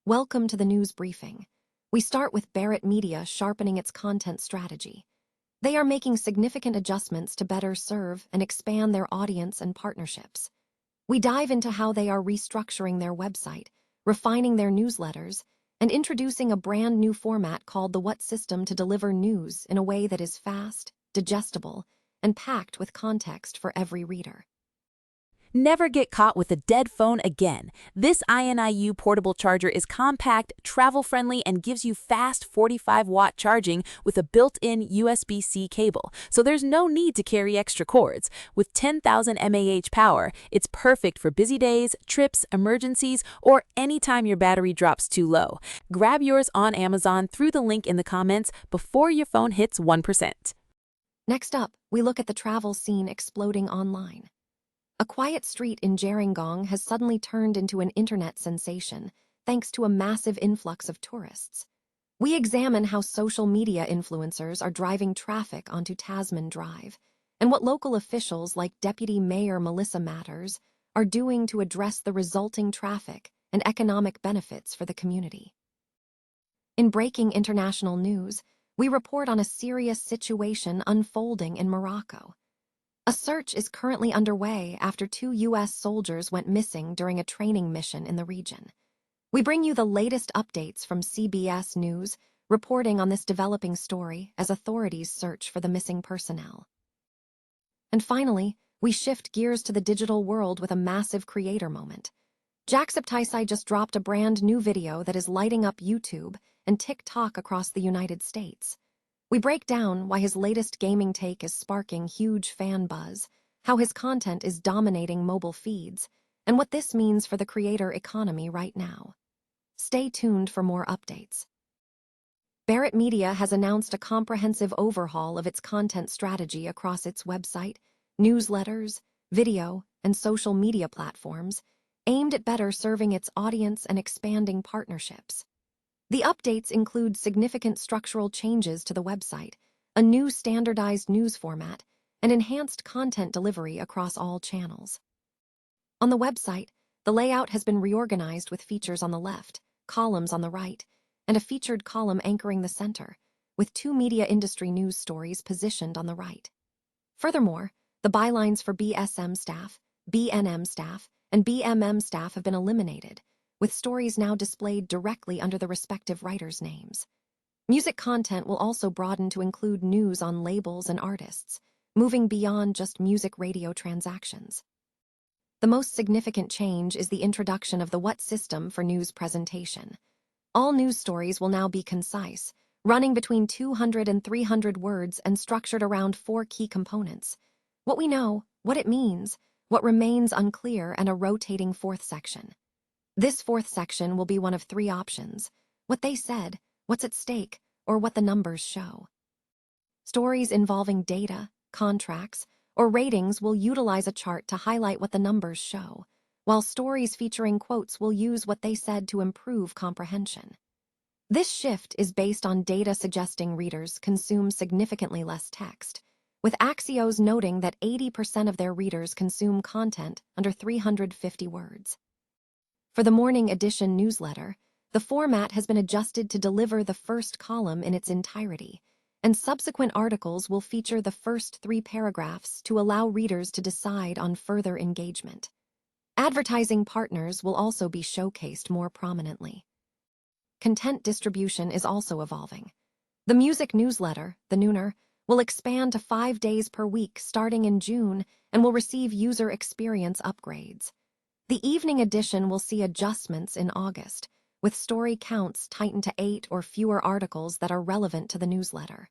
Welcome to the news briefing. We start with Barrett Media sharpening its content strategy. They are making significant adjustments to better serve and expand their audience and partnerships. We dive into how they are restructuring their website, refining their newsletters, and introducing a brand new format called the What System to deliver news in a way that is fast, digestible, and packed with context for every reader. Never get caught with a dead phone again. This INIU portable charger is compact, travel-friendly, and gives you fast 45-watt charging with a built-in USB-C cable, so there's no need to carry extra cords. With 10,000 mAh power, it's perfect for busy days, trips, emergencies, or anytime your battery drops too low. Grab yours on Amazon through the link in the comments before your phone hits 1%. Next up, we look at the travel scene exploding online. A quiet street in Gerringong has suddenly turned into an internet sensation thanks to a massive influx of tourists. We examine how social media influencers are driving traffic onto Tasman Drive and what local officials like Deputy Mayor Melissa Matters are doing to address the resulting traffic and economic benefits for the community. In breaking international news, we report on a serious situation unfolding in Morocco. A search is currently underway after 2 U.S. soldiers went missing during a training mission in the region. We bring you the latest updates from CBS News, reporting on this developing story as authorities search for the missing personnel. And finally, we shift gears to the digital world with a massive creator moment. Jacksepticeye just dropped a brand new video that is lighting up YouTube and TikTok across the United States. We break down why his latest gaming take is sparking huge fan buzz, how his content is dominating mobile feeds, and what this means for the creator economy right now. Stay tuned for more updates. Barrett Media has announced a comprehensive overhaul of its content strategy across its website, newsletters, video, and social media platforms, aimed at better serving its audience and expanding partnerships. The updates include significant structural changes to the website, a new standardized news format, and enhanced content delivery across all channels. On the website, the layout has been reorganized with features on the left, columns on the right, and a featured column anchoring the center, with 2 media industry news stories positioned on the right. Furthermore, the bylines for BSM staff, BNM staff, and BMM staff have been eliminated, with stories now displayed directly under the respective writers' names. Music content will also broaden to include news on labels and artists, moving beyond just music radio transactions. The most significant change is the introduction of the What System for news presentation. All news stories will now be concise, running between 200 and 300 words and structured around 4 key components: what we know, what it means, what remains unclear, and a rotating 4th section. This 4th section will be one of 3 options: what they said, what's at stake, or what the numbers show. Stories involving data, contracts, or ratings will utilize a chart to highlight what the numbers show, while stories featuring quotes will use what they said to improve comprehension. This shift is based on data suggesting readers consume significantly less text, with Axios noting that 80% of their readers consume content under 350 words. For the morning edition newsletter, the format has been adjusted to deliver the first column in its entirety, and subsequent articles will feature the first 3 paragraphs to allow readers to decide on further engagement. Advertising partners will also be showcased more prominently. Content distribution is also evolving. The music newsletter, The Nooner, will expand to 5 days per week starting in June and will receive user experience upgrades. The evening edition will see adjustments in August, with story counts tightened to 8 or fewer articles that are relevant to the newsletter.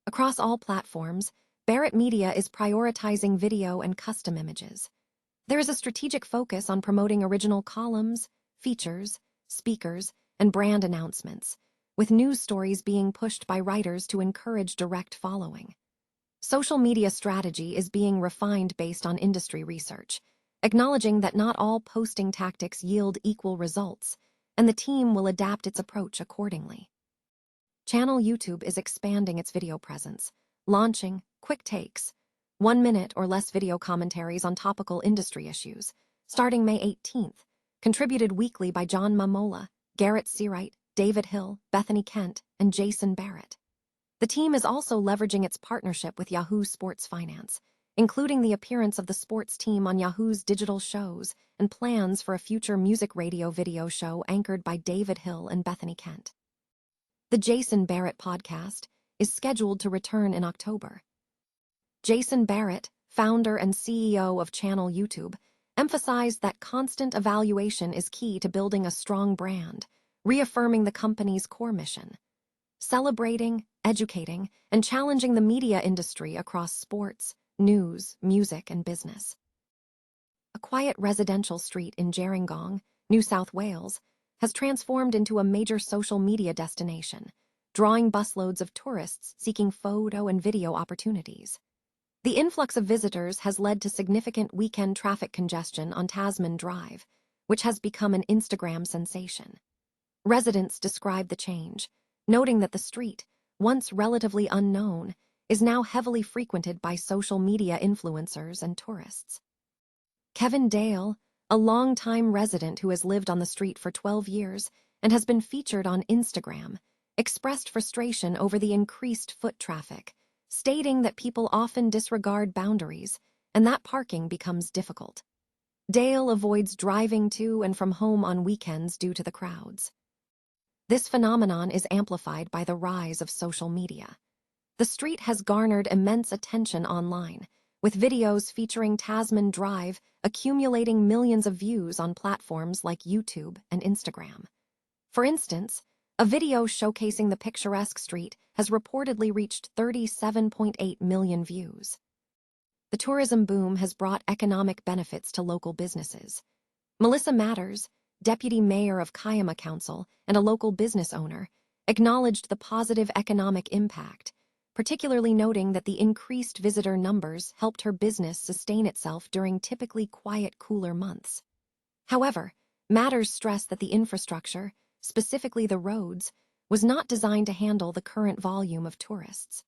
Across all platforms, Barrett Media is prioritizing video and custom images. There is a strategic focus on promoting original columns, features, speakers, and brand announcements, with news stories being pushed by writers to encourage direct following. Social media strategy is being refined based on industry research, acknowledging that not all posting tactics yield equal results, and the team will adapt its approach accordingly. Channel YouTube is expanding its video presence, launching quick takes, 1-minute or less video commentaries on topical industry issues, starting May 18th, contributed weekly by John Mamola, Garrett Seawright, David Hill, Bethany Kent, and Jason Barrett. The team is also leveraging its partnership with Yahoo Sports Finance, including the appearance of the sports team on Yahoo's digital shows and plans for a future music radio video show anchored by David Hill and Bethany Kent. The Jason Barrett podcast is scheduled to return in October. Jason Barrett, founder and CEO of Channel YouTube, emphasized that constant evaluation is key to building a strong brand, reaffirming the company's core mission: celebrating, educating, and challenging the media industry across sports, news, music, and business. A quiet residential street in Gerringong, New South Wales, has transformed into a major social media destination, drawing busloads of tourists seeking photo and video opportunities. The influx of visitors has led to significant weekend traffic congestion on Tasman Drive, which has become an Instagram sensation. Residents describe the change, noting that the street, once relatively unknown, is now heavily frequented by social media influencers and tourists. Kevin Dale, a longtime resident who has lived on the street for 12 years and has been featured on Instagram, expressed frustration over the increased foot traffic, stating that people often disregard boundaries and that parking becomes difficult. Dale avoids driving to and from home on weekends due to the crowds. This phenomenon is amplified by the rise of social media. The street has garnered immense attention online, with videos featuring Tasman Drive accumulating millions of views on platforms like YouTube and Instagram. For instance, a video showcasing the picturesque street has reportedly reached 37.8 million views. The tourism boom has brought economic benefits to local businesses. Melissa Matters, deputy mayor of Kiama Council and a local business owner, acknowledged the positive economic impact, particularly noting that the increased visitor numbers helped her business sustain itself during typically quiet, cooler months. However, Matters stressed that the infrastructure, specifically the roads, was not designed to handle the current volume of tourists.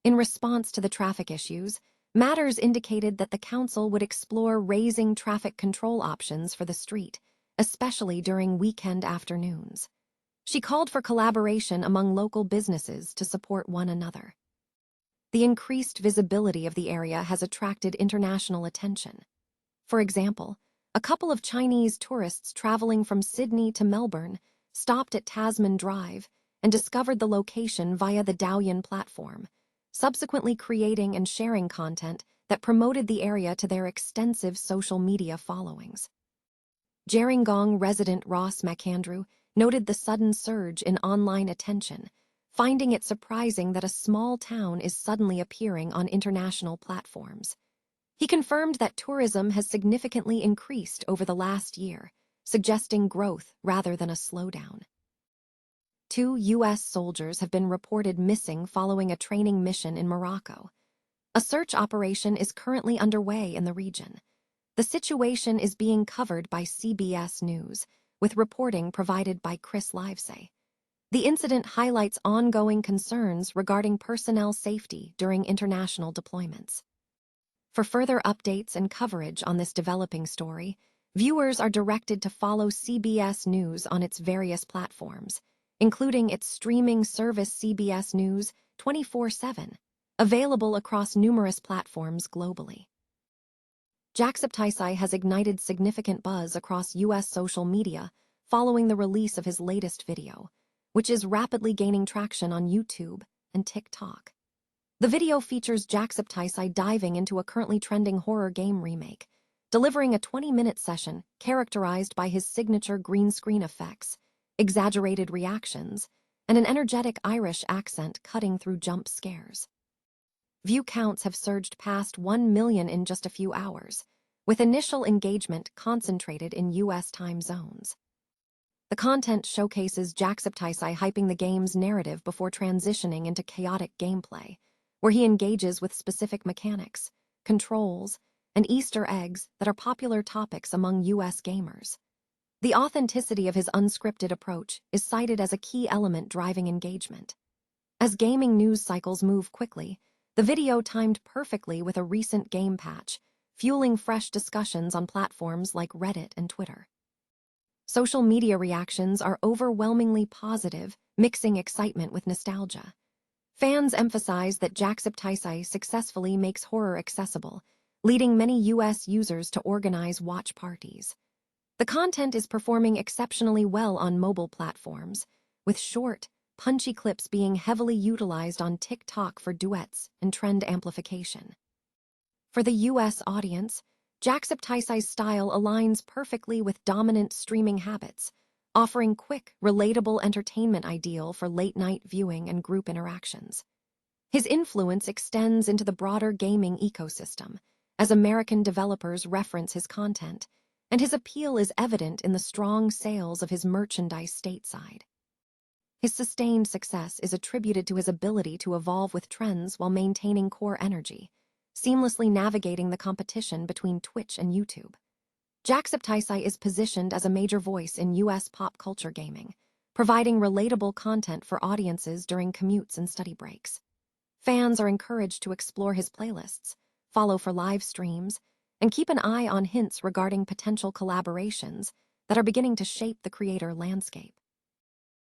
In response to the traffic issues, Matters indicated that the council would explore raising traffic control options for the street, especially during weekend afternoons. She called for collaboration among local businesses to support one another. The increased visibility of the area has attracted international attention. For example, a couple of Chinese tourists traveling from Sydney to Melbourne stopped at Tasman Drive and discovered the location via the Douyin platform, subsequently creating and sharing content that promoted the area to their extensive social media followings. Gerringong resident Ross McAndrew noted the sudden surge in online attention, finding it surprising that a small town is suddenly appearing on international platforms. He confirmed that tourism has significantly increased over the last year, suggesting growth rather than a slowdown. 2 U.S. soldiers have been reported missing following a training mission in Morocco. A search operation is currently underway in the region. The situation is being covered by CBS News, with reporting provided by Chris Livesay. The incident highlights ongoing concerns regarding personnel safety during international deployments. For further updates and coverage on this developing story, viewers are directed to follow CBS News on its various platforms, including its streaming service CBS News 24/7, available across numerous platforms globally. Jacksepticeye has ignited significant buzz across U.S. social media following the release of his latest video, which is rapidly gaining traction on YouTube and TikTok. The video features Jacksepticeye diving into a currently trending horror game remake, delivering a 20-minute session characterized by his signature green screen effects, exaggerated reactions, and an energetic Irish accent cutting through jump scares. View counts have surged past 1 million in just a few hours, with initial engagement concentrated in U.S. time zones. The content showcases Jacksepticeye hyping the game's narrative before transitioning into chaotic gameplay, where he engages with specific mechanics, controls, and Easter eggs that are popular topics among U.S. gamers. The authenticity of his unscripted approach is cited as a key element driving engagement. As gaming news cycles move quickly, the video timed perfectly with a recent game patch, fueling fresh discussions on platforms like Reddit and Twitter. Social media reactions are overwhelmingly positive, mixing excitement with nostalgia. Fans emphasize that Jacksepticeye successfully makes horror accessible, leading many US users to organize watch parties. The content is performing exceptionally well on mobile platforms, with short, punchy clips being heavily utilized on TikTok for duets and trend amplification. For the US audience, Jacksepticeye's style aligns perfectly with dominant streaming habits, offering quick, relatable entertainment ideal for late-night viewing and group interactions. His influence extends into the broader gaming ecosystem, as American developers reference his content, and his appeal is evident in the strong sales of his merchandise stateside. His sustained success is attributed to his ability to evolve with trends while maintaining core energy, seamlessly navigating the competition between Twitch and YouTube. Jacksepticeye is positioned as a major voice in US pop culture gaming, providing relatable content for audiences during commutes and study breaks. Fans are encouraged to explore his playlists, follow for live streams, and keep an eye on hints regarding potential collaborations that are beginning to shape the creator landscape.